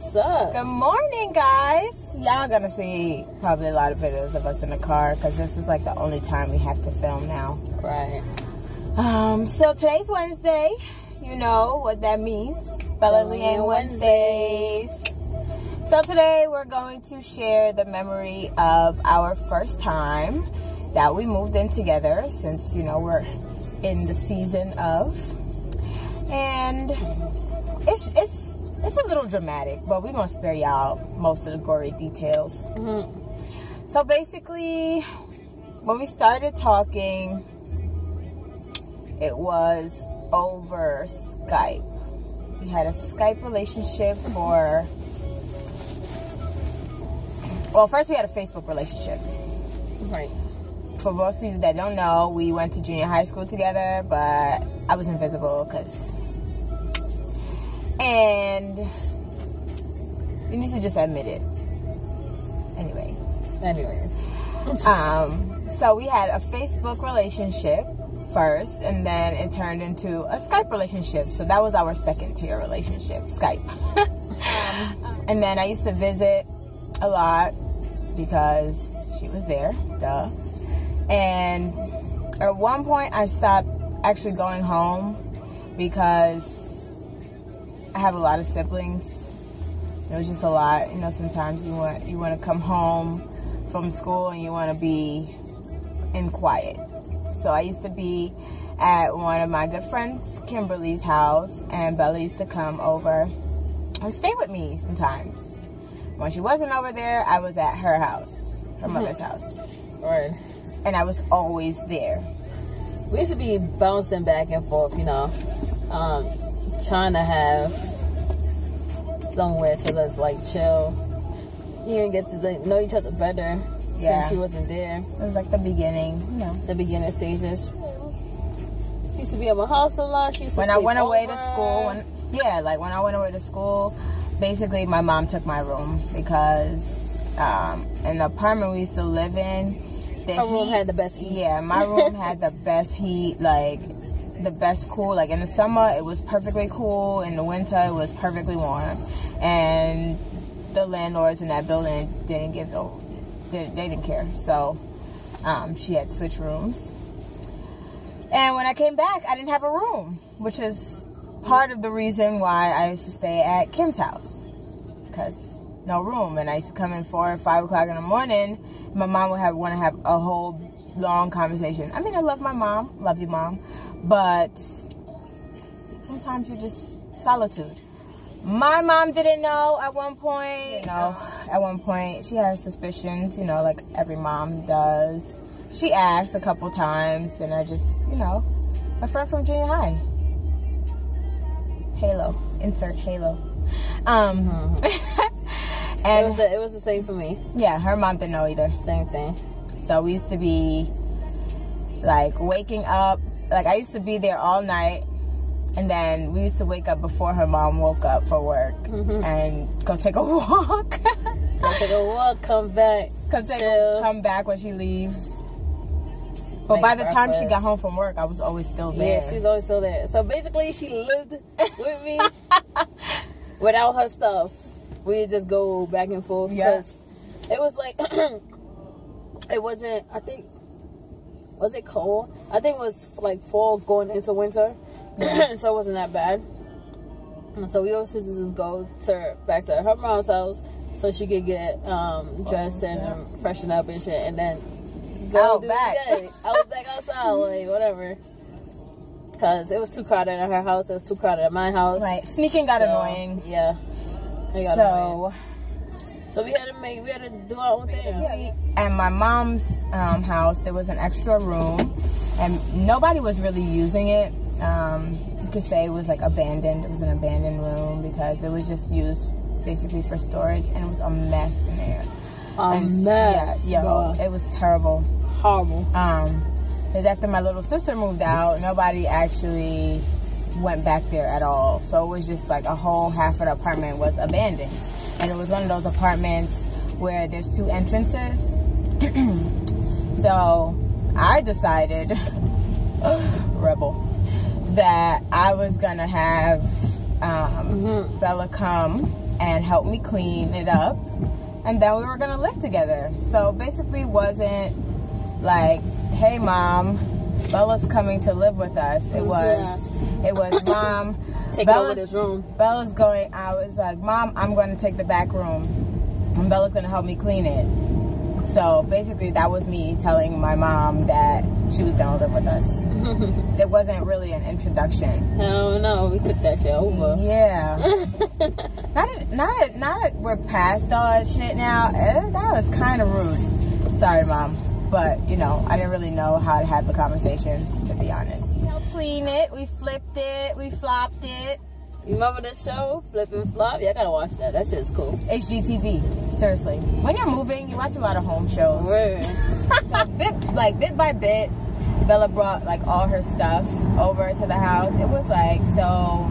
What's up? Good morning, guys. Y'all gonna see probably a lot of videos of us in the car because this is like the only time we have to film now. Right. So today's Wednesday. You know what that means. BellaandLiang Wednesdays. So today we're going to share the memory of our first time that we moved in together, since you know we're in the season of, and it's a little dramatic, but we're gonna spare y'all most of the gory details. So basically, when we started talking, it was over Skype. We had a Skype relationship for, well, first we had a Facebook relationship. Right. For most of you that don't know, we went to junior high school together, but I was invisible and you need to just admit it. Anyways. So we had a Facebook relationship first, and then it turned into a Skype relationship. So that was our second tier relationship, Skype. And then I used to visit a lot because she was there, duh. And at one point I stopped actually going home because I have a lot of siblings. It was just a lot, you know. Sometimes you want to come home from school and you want to be in quiet. So I used to be at one of my good friends, Kimberly's house, and Bella used to come over and stay with me sometimes. When she wasn't over there, I was at her house, her mother's house. Right. And I was always there. We used to be bouncing back and forth, you know, trying to have somewhere to just like chill. You and get to know each other better since she wasn't there. It was like the beginning, you know. The beginning stages. She used to be at my house a lot. She used to when I went away to school, when I went away to school, basically my mom took my room because in the apartment we used to live in, her room had the best heat. Yeah, my room had the best heat, like the best cool. Like in the summer, it was perfectly cool. In the winter, it was perfectly warm. And the landlords in that building didn't they didn't care. So she had switched rooms. And when I came back, I didn't have a room, which is part of the reason why I used to stay at Kim's house, because no room. And I used to come in 4 or 5 o'clock in the morning. My mom would want to have a whole long conversation. I mean, I love my mom. Love you, Mom. But sometimes you're just solitude. My mom didn't know at one point. At one point, she had suspicions, you know, like every mom does. She asked a couple times, and I just, you know, a friend from junior high. Halo. Insert Halo. And it was the same for me. Yeah, her mom didn't know either. Same thing. So we used to be like waking up. Like I used to be there all night, and then we used to wake up before her mom woke up for work and go take a walk. Go take a walk, come back, come back when she leaves. But by the time she got home from work, I was always still there. Yeah, she was always still there. So basically, she lived with me without her stuff. We'd just go back and forth because it was like, it wasn't, I think, was it cold? I think it was like fall going into winter. Yeah. So it wasn't that bad. And so we always used to just go back to her mom's house so she could get dressed and freshen up and shit, and then go do it again. I was back outside, like whatever. Because it was too crowded at her house. It was too crowded at my house. Right. Sneaking got annoying. Yeah. So we had to do our own thing. Yeah. And my mom's house, there was an extra room, and nobody was really using it. You could say it was like abandoned. It was an abandoned room because it was just used basically for storage, and it was a mess in there. Mess. Yeah, it was terrible. Horrible. Because after my little sister moved out, nobody actually went back there at all. So it was just like a whole half of the apartment was abandoned. And it was one of those apartments where there's 2 entrances. So I decided, rebel, that I was gonna have Bella come and help me clean it up, and then we were gonna live together. So basically wasn't like, hey mom, Bella's coming to live with us. It was mom, take over this room. Bella's going. I was like, mom, I'm going to take the back room, and Bella's going to help me clean it. So basically, that was me telling my mom that she was going to live with us. It wasn't really an introduction. No, we took that shit over. Yeah. not that we're past all that shit now. That was kind of rude. Sorry, mom. But, you know, I didn't really know how to have the conversation, to be honest. We helped clean it, we flipped it, we flopped it. You remember the show, Flip and Flop? Yeah, I gotta watch that. That shit's cool. HGTV, seriously. When you're moving, you watch a lot of home shows. Word. So bit by bit, Bella brought like all her stuff over to the house. It was like so...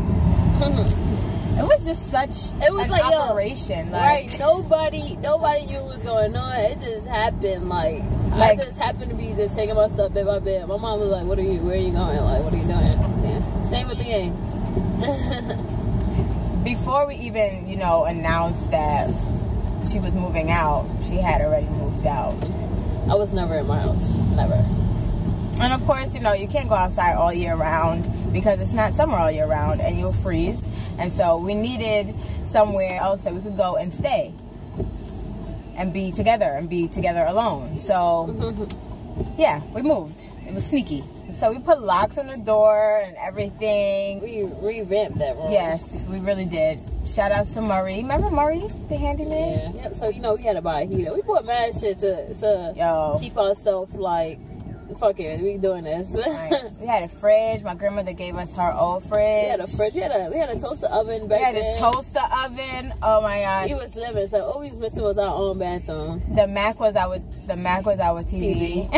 It was just such an operation. Right, nobody knew what was going on. It just happened. Like I just happened to be just taking my stuff bed by bed. My mom was like, where are you going? Like, what are you doing? Yeah. Staying with Liang. Before we even, you know, announced that she was moving out, she had already moved out. I was never in my house. Never. And of course, you know, you can't go outside all year round because it's not summer all year round and you'll freeze. And so we needed somewhere else that we could go and stay and be together alone. So, yeah, we moved. It was sneaky. So we put locks on the door and everything. We revamped that room. Yes, we really did. Shout out to Murray. Remember Murray, the handyman? Yeah. So, you know, we had to buy a heater. We bought mad shit to keep ourselves like, fuck it, we doing this. Right. We had a fridge. My grandmother gave us her old fridge. We had a fridge. We had a toaster oven back then. We had a toaster oven. Oh my god. We was living, so all we was missing was our own bathroom. The Mac was our TV.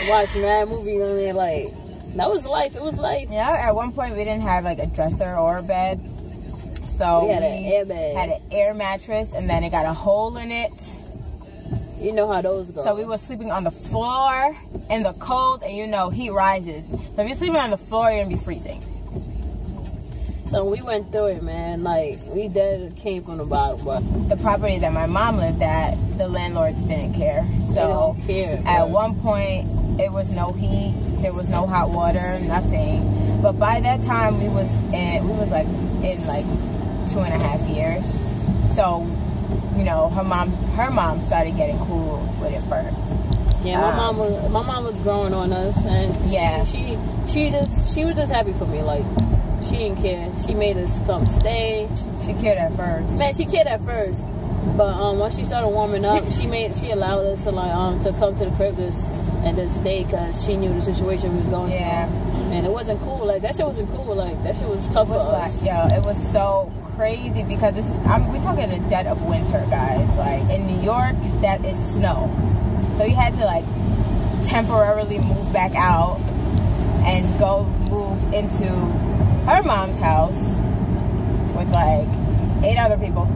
Watch mad movies on there, like that was life. It was life. Yeah. At one point, we didn't have like a dresser or a bed, so we had an air bed. Had an air mattress, and then it got a hole in it. You know how those go. So we were sleeping on the floor in the cold, and you know heat rises. So if you're sleeping on the floor, you're gonna be freezing. So we went through it, man. Like we dead came from the bottom, but the property that my mom lived at, the landlords didn't care. So they don't care, at one point, it was no heat, there was no hot water, nothing. But by that time, we was in like 2.5 years. So, you know, her mom started getting cool with it first. Yeah, my mom was growing on us, and she was just happy for me. Like she didn't care. She made us come stay. She cared at first. Man, she cared at first, but once she started warming up, she allowed us to to come to the crib and just stay because she knew the situation was going. Yeah. And it wasn't cool. Like that shit wasn't cool. Like that shit was tough for us. It was so crazy because we're talking the dead of winter, guys. Like in New York, that is snow. So you had to like temporarily move back out and go move into her mom's house with like 8 other people.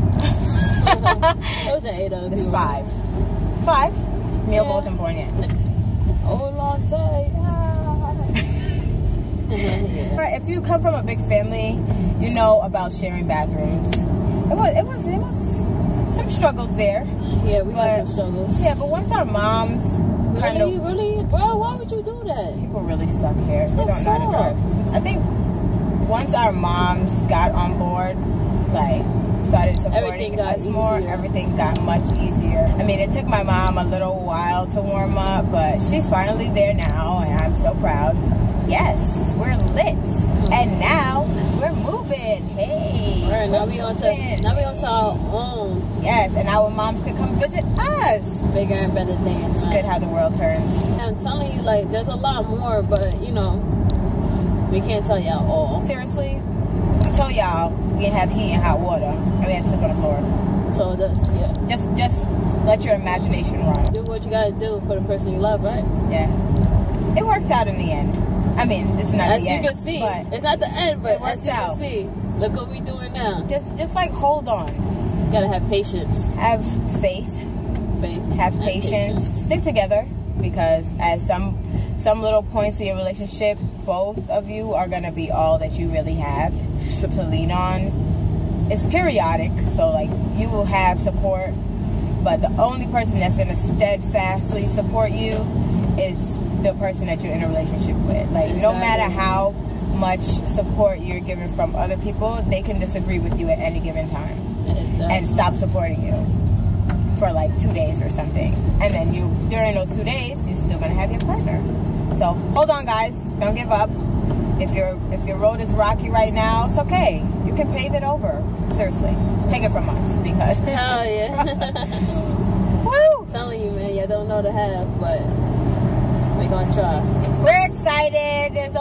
It wasn't 8 other people. It's 5. 5? Neil wasn't born yet. Oh, long time. Yeah. If you come from a big family, you know about sharing bathrooms. It was some struggles there. Yeah, we had some struggles. Yeah, but once our moms really, bro, why would you do that? People really suck here. They don't know how to drive. I think once our moms got on board, like started supporting us more, everything got much easier. I mean, it took my mom a little while to warm up, but she's finally there now, and I'm so proud. Yes, we're lit, and now we're moving. Hey, right, now we on to our own. Yes, and our moms could come visit us. Bigger and better things. It's good how the world turns. I'm telling you, like, there's a lot more, but you know, we can't tell y'all all. Seriously, we told y'all we didn't have heat and hot water, and we had to sleep on the floor. So that's Just let your imagination run. Do what you gotta do for the person you love, right? Yeah, it works out in the end. I mean, this is not as the end. As you can see, it's not the end, but it works out. As you can see, look what we doing now. Just like hold on. You gotta have patience. Have faith. Have patience. Stick together, because at some little points in your relationship, both of you are gonna be all that you really have to lean on. it's periodic, so like you will have support, but the only person that's going to steadfastly support you is the person that you're in a relationship with. Like, no matter how much support you're given from other people, they can disagree with you at any given time and stop supporting you for like 2 days or something, and then during those 2 days you're still gonna have your partner. So hold on, guys, don't give up. If your road is rocky right now, it's okay, you can pave it over. Seriously, take it from us, because hell yeah. Woo! I'm telling you, man, you don't know the half, but we're gonna try. We're excited. There's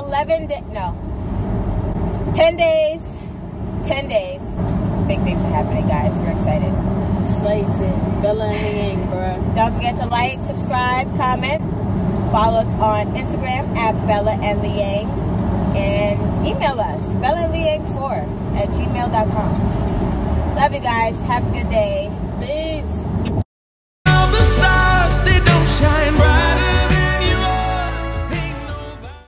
10 days. 10 days. Big things are happening, guys. We're excited. Excited. Bella and Liang, bro. Don't forget to like, subscribe, comment. Follow us on Instagram at BellaandLiang. And email us, BellaandLiang4@gmail.com. Love you guys. Have a good day.